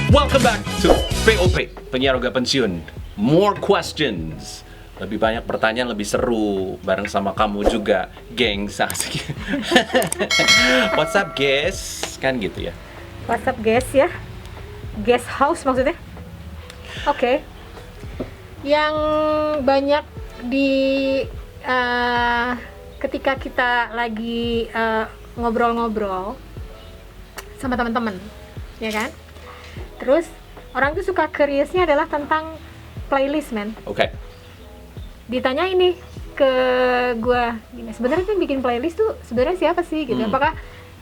Welcome back to POP, penyiar Oga Pensiun. More questions. Lebih banyak pertanyaan, lebih seru bareng sama kamu juga, gengs. Asik. What's up, guys? Kan gitu ya. What's up, guys ya? Guest house maksudnya? Oke. Yang banyak di ketika kita lagi ngobrol-ngobrol sama teman-teman, ya kan? Terus orang tuh suka curiousnya adalah tentang playlist, man. Oke. Ditanya ini ke gua, gini, sebenarnya tuh bikin playlist tuh sebenarnya siapa sih gitu? Apakah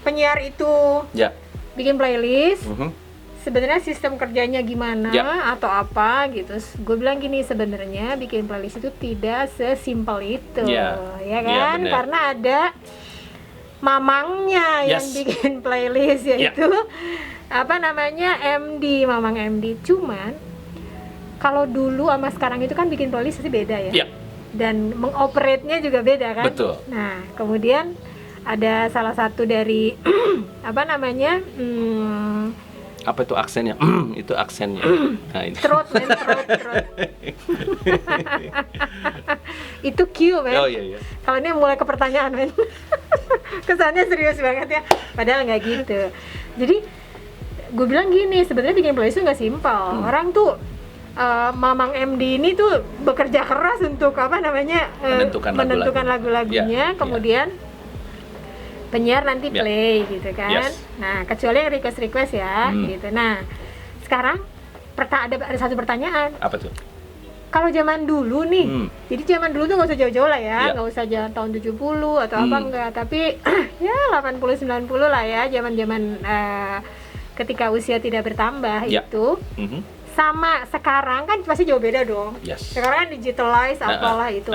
penyiar itu Ya. bikin playlist? Mhm. Sebenarnya sistem kerjanya gimana atau apa gitu. Gue bilang gini, sebenarnya bikin playlist itu tidak sesimpel itu, ya kan? bener. Karena ada mamangnya yang bikin playlist, yaitu apa namanya, MD, Mamang MD. Cuman kalau dulu sama sekarang itu kan bikin playlist pasti beda ya. Dan mengoperate-nya juga beda kan. Betul. Nah, kemudian ada salah satu dari apa namanya, Apa itu aksennya? Itu aksennya. Nah, ini. Throat. Itu Q, men. Oh iya. Kalau ini mulai ke pertanyaan, men. Kesannya serius banget ya. Padahal nggak gitu. Jadi gue bilang gini, sebenarnya bikin playlist itu nggak simpel. Orang tuh Mamang MD ini tuh bekerja keras untuk apa namanya, menentukan lagu-lagunya, kemudian penyiar nanti play gitu kan. Nah, kecuali yang request ya gitu. Nah, sekarang ada satu pertanyaan. Apa tuh? Kalau zaman dulu nih, jadi zaman dulu tuh nggak usah jauh-jauh lah ya, nggak usah jalan tahun 70 atau apa enggak, tapi ya 80-90 lah ya, zaman-zaman ketika usia tidak bertambah itu. Sama sekarang kan pasti jauh beda dong. Sekarang kan digitalize apalah itu.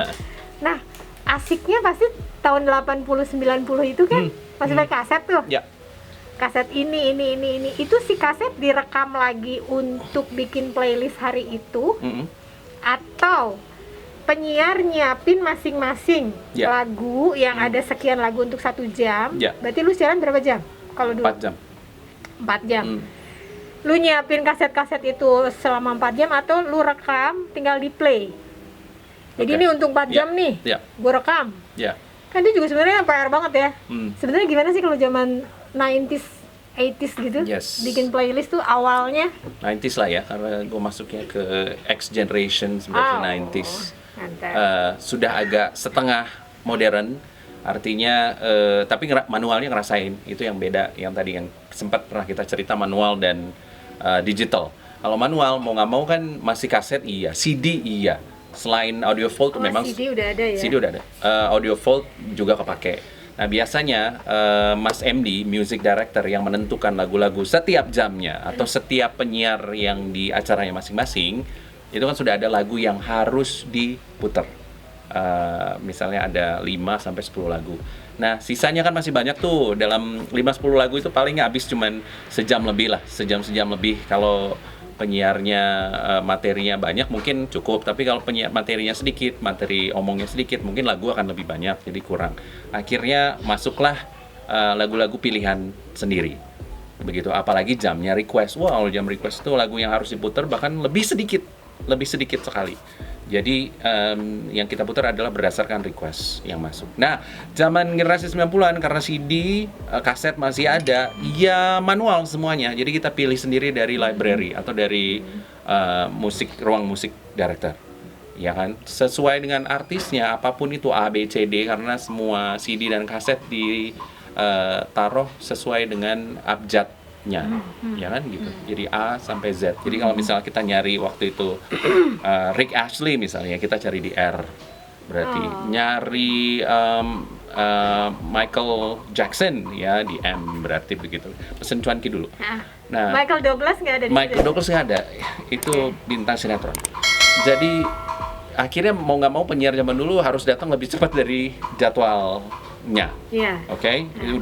Nah, asiknya pasti tahun 80-90 itu kan masih pakai kaset tuh. Kaset ini. Itu si kaset direkam lagi untuk bikin playlist hari itu. Atau penyiar nyiapin masing-masing lagu yang ada sekian lagu untuk 1 jam. Berarti lu siaran berapa jam? Kalau dulu 4 jam. Lu nyiapin kaset-kaset itu selama 4 jam atau lu rekam tinggal di play. Jadi ini untuk 4 jam nih, gue rekam. Kan itu juga sebenarnya PR banget ya. Sebenarnya gimana sih kalau zaman 90s, 80s gitu, bikin playlist tuh awalnya? 90s lah ya, karena gue masuknya ke X generation seperti 90s. Sudah agak setengah modern, artinya tapi manualnya ngerasain, itu yang beda. Yang tadi yang sempat pernah kita cerita, manual dan digital. Kalau manual mau nggak mau kan masih kaset, CD selain audio vault memang CD udah ada ya? CD udah ada. Audio vault juga kepake. Nah, biasanya Mas MD, music director, yang menentukan lagu-lagu setiap jamnya atau setiap penyiar yang di acaranya masing-masing, itu kan sudah ada lagu yang harus diputer. Misalnya ada 5-10 lagu. Nah, sisanya kan masih banyak tuh. Dalam 5-10 lagu itu paling habis cuman sejam lebih lah, sejam lebih. Kalau penyiarnya materinya banyak mungkin cukup, tapi kalau penyiar materinya sedikit, materi omongnya sedikit, mungkin lagu akan lebih banyak, jadi kurang. Akhirnya masuklah lagu-lagu pilihan sendiri. Begitu, apalagi jamnya request. Wow, jam request itu lagu yang harus diputar bahkan lebih sedikit sekali. Jadi yang kita putar adalah berdasarkan request yang masuk. Nah, zaman generasi 90-an karena CD, kaset masih ada, ya manual semuanya. Jadi kita pilih sendiri dari library atau dari ruang musik director. Ya kan? Sesuai dengan artisnya, apapun itu A, B, C, D, karena semua CD dan kaset ditaruh sesuai dengan abjadnya, ya kan gitu. Jadi A sampai Z. Jadi kalau misalnya kita nyari waktu itu Rick Astley misalnya, kita cari di R. Berarti nyari Michael Jackson ya di M, berarti begitu. Pesen cuanki dulu. Nah, Michael Douglas nggak ada di Michael Douglas nggak ada. Itu bintang sinetron. Jadi akhirnya mau nggak mau penyiar zaman dulu harus datang lebih cepat dari jadwalnya. Oke? Itu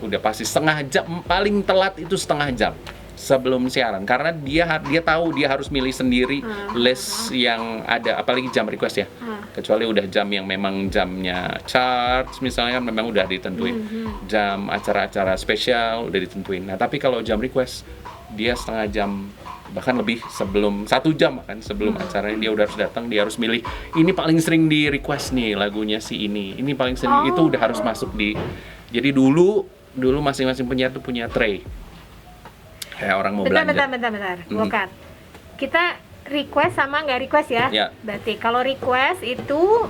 udah pasti setengah jam, paling telat itu setengah jam sebelum siaran, karena dia tahu dia harus milih sendiri list yang ada, apalagi jam request ya. Kecuali udah jam yang memang jamnya charts misalnya, kan memang udah ditentuin. Jam acara-acara spesial udah ditentuin. Nah, tapi kalau jam request dia setengah jam bahkan lebih sebelum 1 jam kan sebelum acaranya dia udah harus datang, dia harus milih ini paling sering di request nih lagunya si ini paling sering itu udah harus masuk di. Jadi dulu masing-masing penyiar tuh punya tray kayak orang mau belanja. Bentar. Bukan. Kita request sama nggak request ya? Ya. Berarti kalau request itu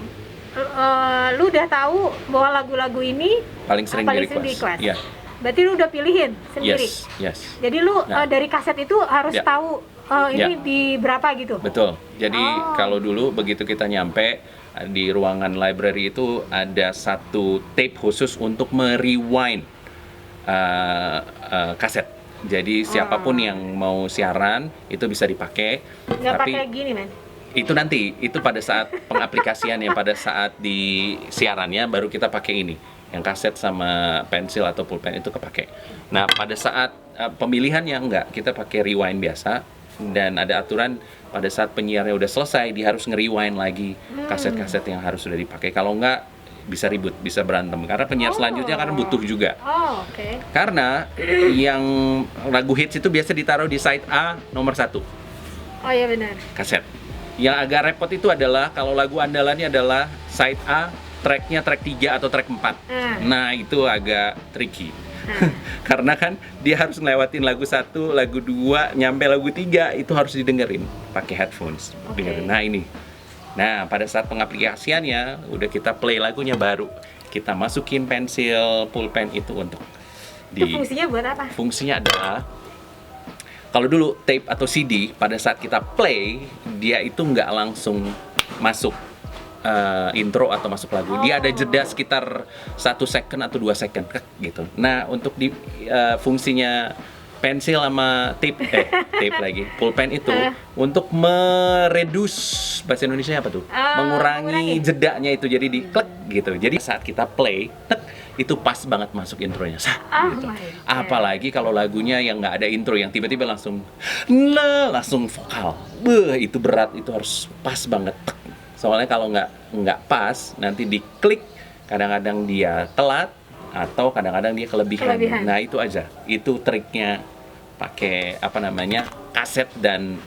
lu udah tahu bahwa lagu-lagu ini Paling sering di request. Ya. Berarti lu udah pilihin sendiri. Yes. Jadi lu dari kaset itu harus Ya. tahu ini Ya. di berapa gitu. Betul. Jadi kalau dulu begitu kita nyampe di ruangan library itu ada satu tape khusus untuk merewind kaset. Jadi siapapun yang mau siaran itu bisa dipakai. Nggak Tapi pakai gini men. itu nanti itu pada saat pengaplikasiannya pada saat di siarannya baru kita pakai ini. Yang kaset sama pensil atau pulpen itu kepake. Nah, pada saat pemilihannya enggak, kita pakai rewind biasa dan ada aturan pada saat penyiarnya udah selesai dia harus nge-rewind lagi kaset-kaset yang harus sudah dipakai. Kalau enggak bisa ribut, bisa berantem karena penyiar selanjutnya kan butuh juga. Oke. Karena yang lagu hits itu biasa ditaruh di side A nomor 1 Oh iya benar. kaset. Yang agak repot itu adalah kalau lagu andalannya adalah side A, tracknya track 3 atau track 4. Nah, itu agak tricky. Karena kan dia harus ngelewatin lagu 1, lagu 2, nyampe lagu 3 itu harus didengerin pakai headphones. Dengerin. Nah, ini. Nah, pada saat pengaplikasiannya udah kita play lagunya baru kita masukin pensil, pulpen itu untuk Itu fungsinya buat apa? Fungsinya adalah kalau dulu tape atau CD pada saat kita play dia itu nggak langsung masuk intro atau masuk lagu. Dia ada jeda sekitar 1 second atau 2 second gitu. Nah, untuk di fungsinya pensil sama tape lagi pulpen itu untuk mereduce bahasa Indonesia apa tuh? Mengurangi jedanya itu jadi di klik gitu. Jadi saat kita play itu pas banget masuk intronya gitu. Apalagi kalau lagunya yang nggak ada intro yang tiba-tiba langsung vokal. Itu berat, itu harus pas banget. Soalnya kalau nggak pas nanti diklik kadang-kadang dia telat atau kadang-kadang dia kelebihan. Nah, itu aja. Itu triknya pakai kaset dan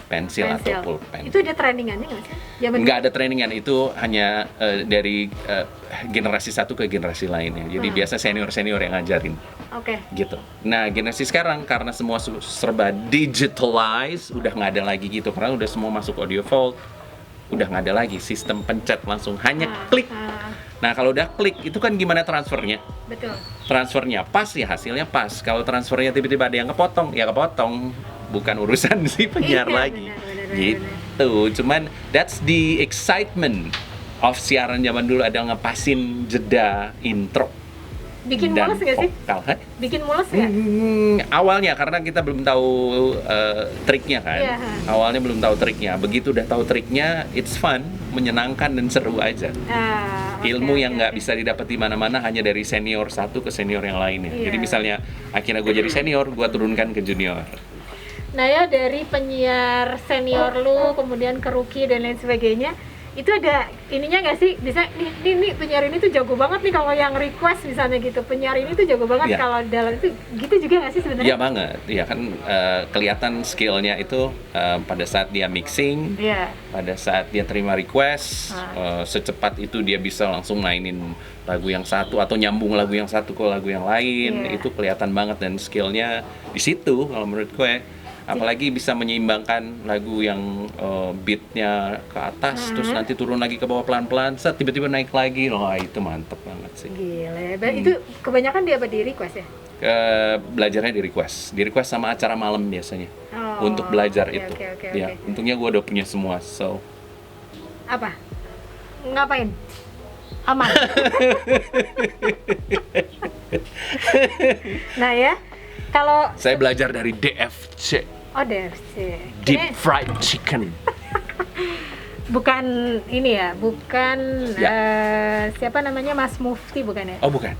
pensil atau pulpen. Itu ada trainingannya nggak sih? Nggak ada trainingan, itu hanya dari generasi satu ke generasi lainnya. Jadi biasa senior yang ngajarin. Gitu. Nah, generasi sekarang karena semua serba digitalized, udah nggak ada lagi gitu karena udah semua masuk audio vault, udah nggak ada lagi sistem pencet langsung hanya klik. Nah, kalau udah klik itu kan gimana transfernya? Betul. Transfernya pas ya hasilnya pas. Kalau transfernya tiba-tiba ada yang kepotong, ya kepotong. Bukan urusan si penyiar lagi. Gitu. Cuman that's the excitement of siaran zaman dulu, ada ngepasin jeda intro. Bikin mules nggak sih? Bikin mules nggak? Awalnya karena kita belum tahu triknya kan. Awalnya belum tahu triknya. Begitu udah tahu triknya, it's fun, menyenangkan dan seru aja. Ilmu yang nggak bisa didapat di mana-mana hanya dari senior satu ke senior yang lainnya. Jadi misalnya akhirnya gue jadi senior, gue turunkan ke junior. Nah ya, dari penyiar senior lu kemudian ke rookie dan lain sebagainya, itu ada ininya nggak sih? Bisa nih penyiar ini tuh jago banget nih kalau yang request misalnya gitu, penyiar ini tuh jago banget kalau dalam itu, gitu juga nggak sih sebenarnya? Iya banget, ya kan kelihatan skillnya itu pada saat dia mixing, pada saat dia terima request, secepat itu dia bisa langsung mainin lagu yang satu atau nyambung lagu yang satu ke lagu yang lain, itu kelihatan banget dan skillnya di situ kalau menurut gue. Apalagi bisa menyeimbangkan lagu yang beatnya ke atas terus nanti turun lagi ke bawah pelan-pelan, tiba-tiba naik lagi, itu mantep banget sih. Gila, itu kebanyakan dia apa di request ya? Belajarnya di request sama acara malam biasanya untuk belajar itu. Ya, untungnya gue udah punya semua, so. Apa? Ngapain? Aman. Nah ya. Kalau saya belajar dari DFC. DFC. Deep Fried Chicken. Bukan ini ya, bukan siapa namanya, Mas Mufti bukan ya? Oh bukan.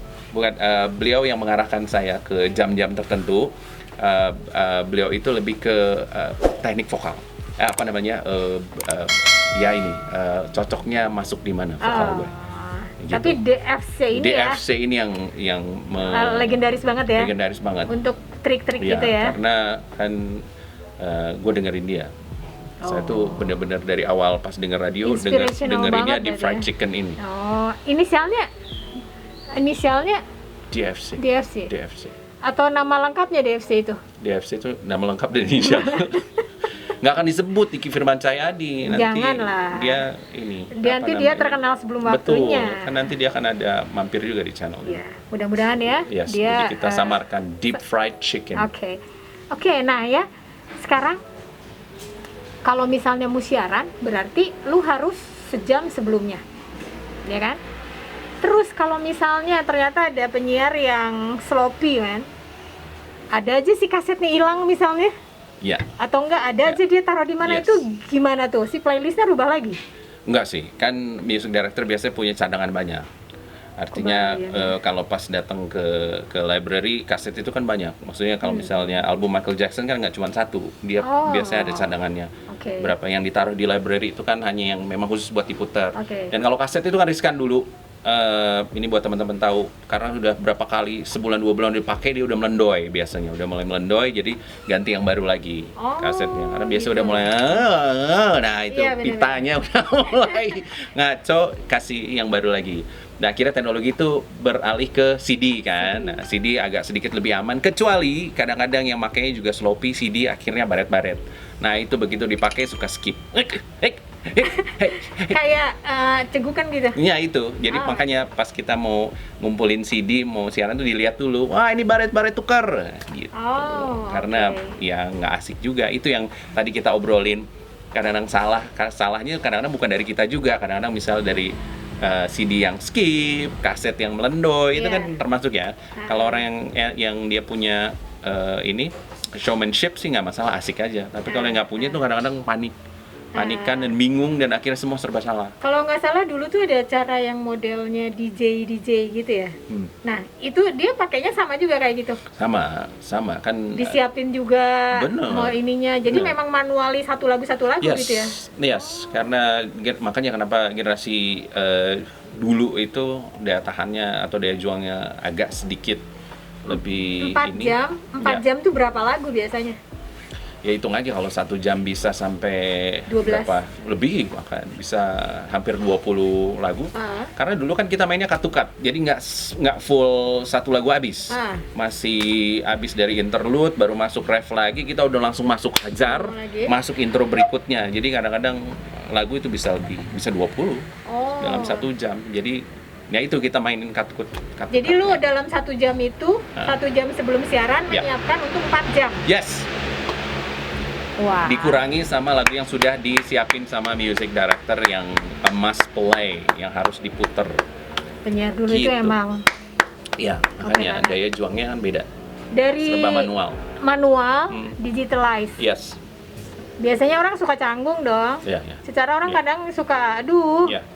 Beliau yang mengarahkan saya ke jam-jam tertentu. Beliau itu lebih ke teknik vokal. Cocoknya masuk di mana vokal gue. Gitu. Tapi DFC ini DFC ini yang legendaris banget ya. Legendaris banget. Untuk trik-trik Iya, gitu ya. karena kan gue dengerin dia. Saya tuh bener-bener dari awal pas denger radio Inspirational dengerinnya banget di berarti Fried ya. Chicken ini. Oh, inisialnya DFC. DFC. Atau nama lengkapnya DFC itu? DFC itu nama lengkap dan inisial. Nggak akan disebut Diki Firman Cahyadi. Nanti Janganlah. dia ini. Nanti dia terkenal sebelum Betul, waktunya. kan nanti dia akan ada mampir juga di channel. Ya, mudah-mudahan ya. Yes, dia jadi kita samarkan Deep Fried Chicken. Oke, nah ya, sekarang kalau misalnya mau siaran, berarti lu harus sejam sebelumnya, ya kan? Terus kalau misalnya ternyata ada penyiar yang sloppy, man, ada aja si kasetnya hilang misalnya, Ya, atau enggak ada aja dia taruh di mana, Yes. itu gimana tuh? Si playlistnya rubah lagi? enggak sih, kan music director biasanya punya cadangan banyak. Artinya kalau pas datang ke library, kaset itu kan banyak. Maksudnya kalau misalnya album Michael Jackson kan nggak cuma satu, dia biasanya ada cadangannya. Oke. Berapa yang ditaruh di library itu kan hanya yang memang khusus buat diputar. Oke. Dan kalau kaset itu kan riskan dulu. Ini buat teman-teman tahu, karena sudah berapa kali, sebulan 2 bulan dipakai dia udah melendoy biasanya, udah mulai melendoy, jadi ganti yang baru lagi kasetnya. Karena biasa udah mulai, nah itu Iya, bener-bener. pitanya udah mulai ngaco, kasih yang baru lagi. Nah, akhirnya teknologi itu beralih ke CD kan. Nah, CD agak sedikit lebih aman, kecuali kadang-kadang yang makanya juga sloppy, CD akhirnya baret-baret. Nah, itu begitu dipakai suka skip. Kayak cegukan gitu. Ya itu, jadi makanya pas kita mau ngumpulin CD, mau siaran tuh dilihat dulu, wah ini baret-baret tukar, gitu. Karena ya nggak asik juga, itu yang tadi kita obrolin. Kadang-kadang salahnya kadang-kadang bukan dari kita juga, kadang-kadang misal dari CD yang skip, kaset yang melendoy, itu kan termasuk ya. Kalau orang yang dia punya ini showmanship sih nggak masalah, asik aja. Tapi kalau yang nggak punya tuh kadang-kadang panikan dan bingung dan akhirnya semua serba salah. Kalau nggak salah dulu tuh ada acara yang modelnya DJ gitu ya. Nah itu dia pakainya sama juga kayak gitu. Sama kan. Disiapin juga Bener. mau ininya. Jadi Bener. memang manuali satu lagu gitu ya. Yes, karena makanya kenapa generasi dulu itu daya tahannya atau daya juangnya agak sedikit lebih 4 jam tuh berapa lagu biasanya? Ya hitung aja kalau 1 jam bisa sampai 12. berapa lebih, bahkan bisa hampir 20 lagu. Karena dulu kan kita mainnya cut-to-cut, jadi nggak full satu lagu habis. Masih habis dari interlude, baru masuk ref lagi, kita udah langsung masuk hajar, masuk intro berikutnya. Jadi kadang-kadang lagu itu bisa 20 dalam 1 jam. Jadi ya itu kita mainin cut-cut. Jadi lu dalam 1 jam itu, 1 jam sebelum siaran menyiapkan untuk 4 jam. Yes. Wah. Dikurangi sama lagu yang sudah disiapin sama music director yang must play, yang harus diputer. Penyiar dulu itu Gitu. emang Iya, makanya daya juangnya kan beda. dari Serba manual. digitalize. Yes. Biasanya orang suka canggung dong. Iya. Secara orang kadang suka,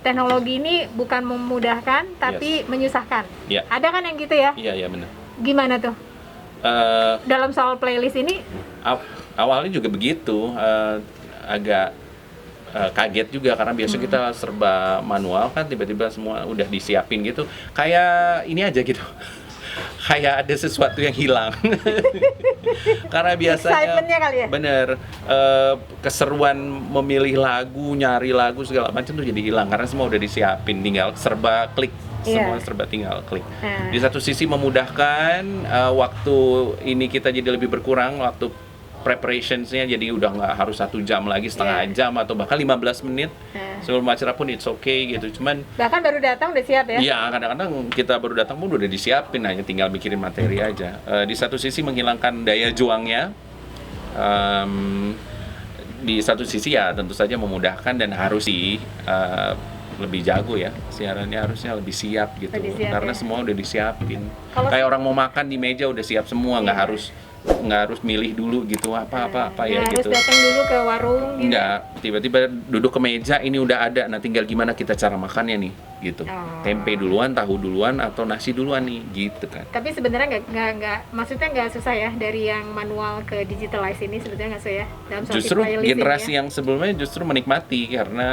teknologi ini bukan memudahkan, tapi menyusahkan. Iya. Ada kan yang gitu ya? Iya benar. Gimana tuh? Dalam soal playlist ini? Awalnya juga begitu, agak kaget juga karena biasa kita serba manual kan, tiba-tiba semua udah disiapin gitu, kayak ini aja gitu. Kayak ada sesuatu yang hilang. Karena biasanya Excitementnya kali ya? bener, keseruan memilih lagu, nyari lagu segala macam tuh jadi hilang karena semua udah disiapin, tinggal serba klik. Semua serba tinggal klik. Di satu sisi memudahkan, waktu ini kita jadi lebih berkurang, waktu preparationsnya jadi udah nggak harus 1 jam lagi, setengah jam atau bahkan 15 menit sebelum acara pun it's okay gitu. Cuman bahkan baru datang udah siap ya? Iya, kadang-kadang kita baru datang pun udah disiapin, hanya tinggal mikirin materi aja. Di satu sisi menghilangkan daya juangnya, di satu sisi ya tentu saja memudahkan dan harus sih lebih jago ya, siarannya harusnya lebih siap gitu, karena semua udah disiapin. Kayak orang mau makan di meja udah siap semua, nggak harus milih dulu gitu apa ya harus gitu. Datang dulu ke warung gitu. Enggak, tiba-tiba duduk ke meja ini udah ada, nah tinggal gimana kita cara makannya nih gitu. Tempe duluan, tahu duluan atau nasi duluan nih gitu kan. Tapi sebenarnya nggak maksudnya nggak susah ya dari yang manual ke digitalize ini, sebetulnya nggak susah ya dalam soal Justru playlist generasi ini ya? yang sebelumnya justru menikmati karena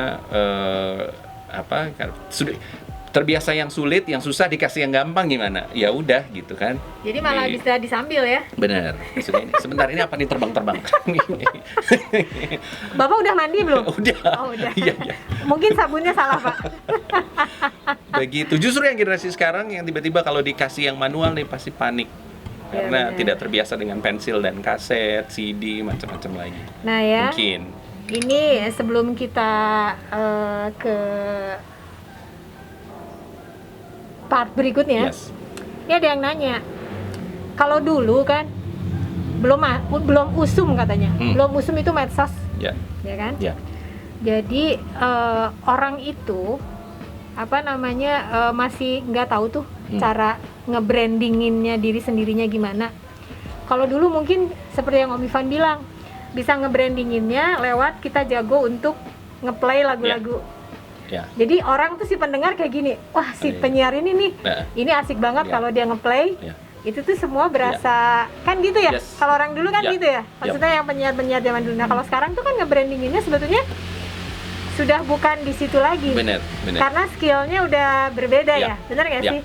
sudah terbiasa yang sulit, yang susah dikasih yang gampang gimana? Ya udah gitu kan. Jadi malah bisa disambil ya. Bener. Maksudnya ini, sebentar ini apa nih terbang-terbang? Bapak udah mandi belum? Udah. Oh, udah. Iya, iya. Mungkin sabunnya salah, Pak. Begitu. Justru yang generasi sekarang yang tiba-tiba kalau dikasih yang manual nih pasti panik. Ya, Karena benar. tidak terbiasa dengan pensil dan kaset, CD, macam-macam lagi. Nah ya, Mungkin. ini sebelum kita ke part berikutnya, Yes. ini ada yang nanya, kalau dulu kan belum usum katanya, belum usum itu medsos, Ya. ya kan? Ya. Jadi orang itu masih nggak tahu tuh cara ngebrandinginnya diri sendirinya gimana. Kalau dulu mungkin seperti yang Om Ivan bilang, bisa ngebrandinginnya lewat kita jago untuk ngeplay lagu-lagu. Ya. Jadi orang tuh si pendengar kayak gini, wah si penyiar ini nih, Nah. ini asik banget Ya. kalau dia ngeplay. Ya. Itu tuh semua berasa kan gitu ya. Yes. Kalau orang dulu kan Ya. gitu ya. Maksudnya yang penyiar-penyiar zaman dulu. Nah, kalau sekarang tuh kan ngebrandinginnya sebetulnya sudah bukan di situ lagi. Bener, bener. Karena skillnya udah berbeda Ya. ya. Bener nggak Ya. sih?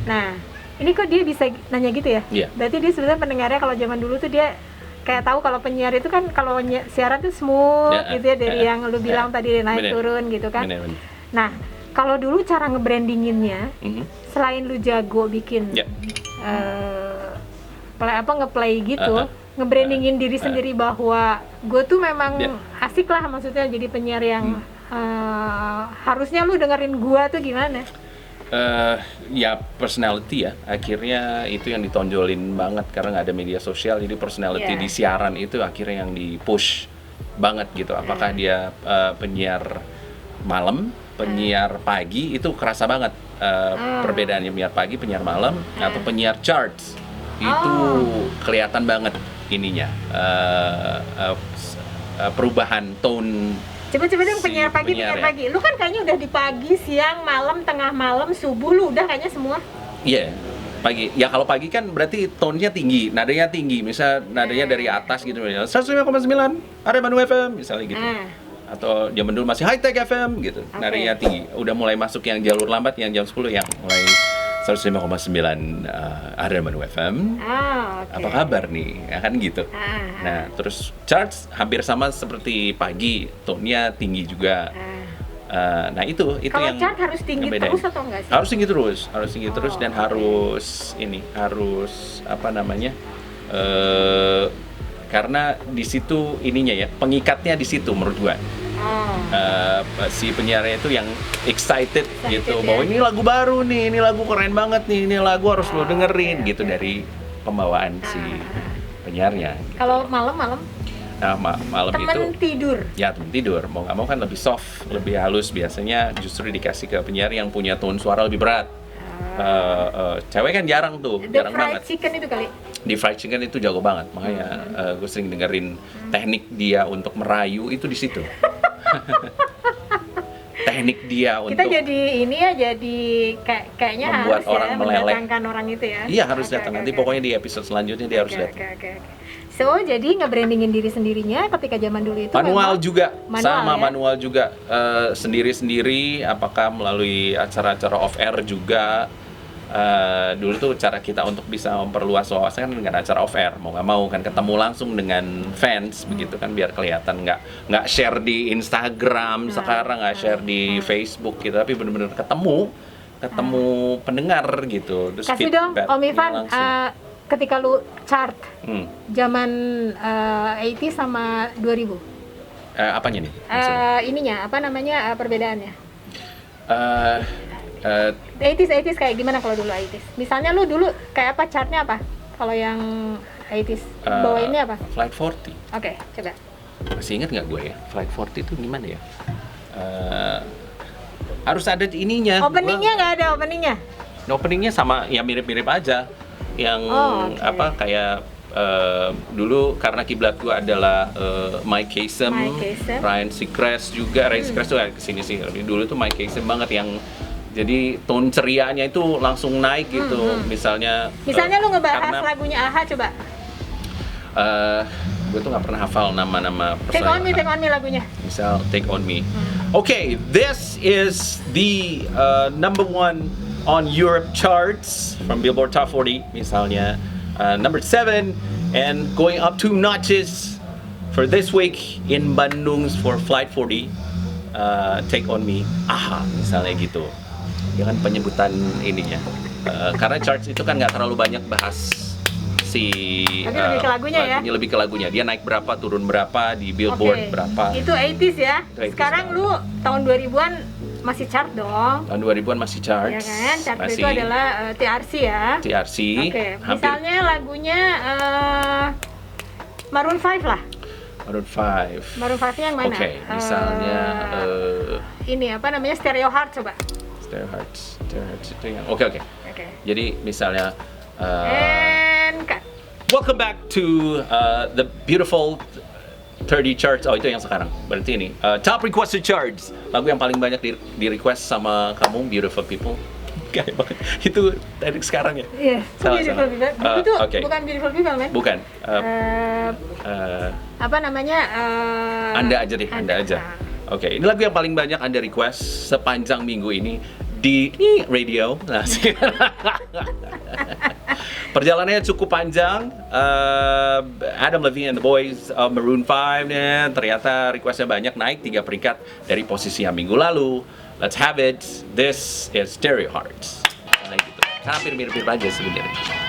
Nah, ini kok dia bisa nanya gitu ya? Ya. Berarti dia sebenarnya pendengarnya kalau zaman dulu tuh dia kayak tahu kalau penyiar itu kan kalau siaran tuh smooth Ya, gitu ya dari yang lu bilang tadi naik Bener. turun gitu kan. Bener, bener. Nah, kalau dulu cara ngebrandinginnya Mhm. selain lu jago bikin Ya. ngeplay gitu, ngebrandingin diri sendiri bahwa gue tuh memang Ya. asik lah, maksudnya jadi penyiar yang harusnya lu dengerin gue tuh gimana? Ya personality ya, akhirnya itu yang ditonjolin banget karena nggak ada media sosial, jadi personality Yeah. di siaran itu akhirnya yang dipush banget gitu. Apakah dia penyiar malam, penyiar pagi, itu kerasa banget perbedaannya penyiar pagi, penyiar malam, atau penyiar charts itu kelihatan banget ininya perubahan tone. Coba-coba dong Si penyiar pagi, penyiar penyiar ya. pagi. Lu kan kayaknya udah di pagi, siang, malam, tengah malam, subuh, lu udah kayaknya semua. Iya, pagi. Ya kalau pagi kan berarti tone-nya tinggi, nadanya tinggi. Misal nadanya dari atas gitu, 105,9 Aremanu FM misalnya gitu. Atau zaman dulu masih High Tech FM gitu, nadanya tinggi. Udah mulai masuk yang jalur lambat, yang jam 10 yang mulai 105,9 Aremanu FM. Oke. Apa kabar nih? Ya kan gitu. Nah, terus charts hampir sama seperti pagi, tone-nya tinggi juga. Nah itu Kalau yang chart harus tinggi ngebedain. terus atau enggak sih? Harus tinggi terus, dan harus apa namanya? Karena di situ ininya ya, pengikatnya di situ menurut gua. Si penyiarnya itu yang excited gitu, ya. bahwa ini lagu baru nih, ini lagu keren banget nih, ini lagu harus lo dengerin gitu dari pembawaan si penyiarnya. Gitu. Kalau malam-malam Nah, malam temen itu tidur. ya temen tidur, mau nggak mau kan lebih soft, lebih halus, biasanya justru dikasih ke penyiar yang punya tone suara lebih berat. Cewek kan jarang tuh, The jarang fried banget. chicken itu kali. Di fried chicken itu jago banget, makanya gue sering dengerin teknik dia untuk merayu itu di situ. Teknik dia Kita untuk jadi ini ya, jadi kayaknya membuat harus orang ya meleleh. mendatangkan orang itu ya. Iya harus Oke, datang oke, nanti, oke. pokoknya di episode selanjutnya dia harus datang. Oke. So, jadi ngebrandingin diri sendirinya ketika zaman dulu itu Manual memang juga, sama ya? manual juga, sendiri-sendiri, apakah melalui acara-acara off air juga. Dulu tuh cara kita untuk bisa memperluas wawasan kan dengan acara off air, mau nggak mau kan ketemu langsung dengan fans begitu kan, biar kelihatan, nggak share di Instagram sekarang, nggak share di Facebook gitu, tapi bener-bener ketemu pendengar gitu. Terus Kasih dong feedback-nya Om Ivan, langsung. ketika lu chart zaman 80 sama 2000. Apanya nih? maksudnya? Ininya apa namanya, perbedaannya? Eh, 80s kayak gimana kalau dulu 80s? Misalnya lu dulu kayak apa, chartnya apa? Kalau yang 80s bawainnya apa? Flight 40. Oke, coba. Masih inget nggak gue ya? Flight 40 itu gimana ya? Harus ada ininya. Openingnya nggak ada openingnya? Openingnya sama ya, mirip-mirip aja. Yang oke. kayak dulu karena kiblat gue adalah Mike Kasem, Ryan Seacrest juga. Ryan Seacrest tuh kesini sih. Dulu tuh Mike Kasem banget yang jadi tone cerianya itu langsung naik gitu. Misalnya lu ngebahas karena, lagunya AHA coba. gue tuh nggak pernah hafal nama-nama Take on personal. me lagunya. Misal Take On Me. Okay, this is the number one on Europe charts from Billboard Top 40 misalnya. Number 7 and going up 2 notches for this week in Bandung for Flight 40. Take on Me, AHA misalnya gitu. Ya kan penyebutan ininya. Karena charts itu kan nggak terlalu banyak bahas si lebih ke lagunya ya? Lebih ke lagunya. Dia naik berapa, turun berapa di Billboard berapa. Itu 80s ya. Itu 80s Sekarang lu tahun 2000-an masih chart dong. Tahun 2000-an masih charts. Ya kan? Chart masih itu adalah TRC ya. TRC. Oke. Misalnya lagunya Maroon 5 lah. Maroon 5. Maroon 5 yang mana? Oke, misalnya ini apa namanya? Stereo Heart coba. Stereo Hearts itu yang Oke. Jadi misalnya And cut. welcome back to the beautiful 30 charts. Oh, itu yang sekarang. Berarti ini top requested charts. Lagu yang paling banyak di request sama kamu, Beautiful People. Kayak banget. Itu dari sekarang ya? Iya. Salah. Beautiful People. Itu okay. bukan Beautiful People, men. Bukan. Apa namanya? Anda aja. Oke, ini lagu yang paling banyak Anda request sepanjang minggu ini di radio. Nah, perjalanannya cukup panjang. Adam Levine and the Boys of Maroon 5 nya ternyata requestnya banyak, naik 3 peringkat dari posisi yang minggu lalu. Let's have it. This is Stereo Hearts. Nah, gitu. Hampir mirip-mirip aja sebenarnya.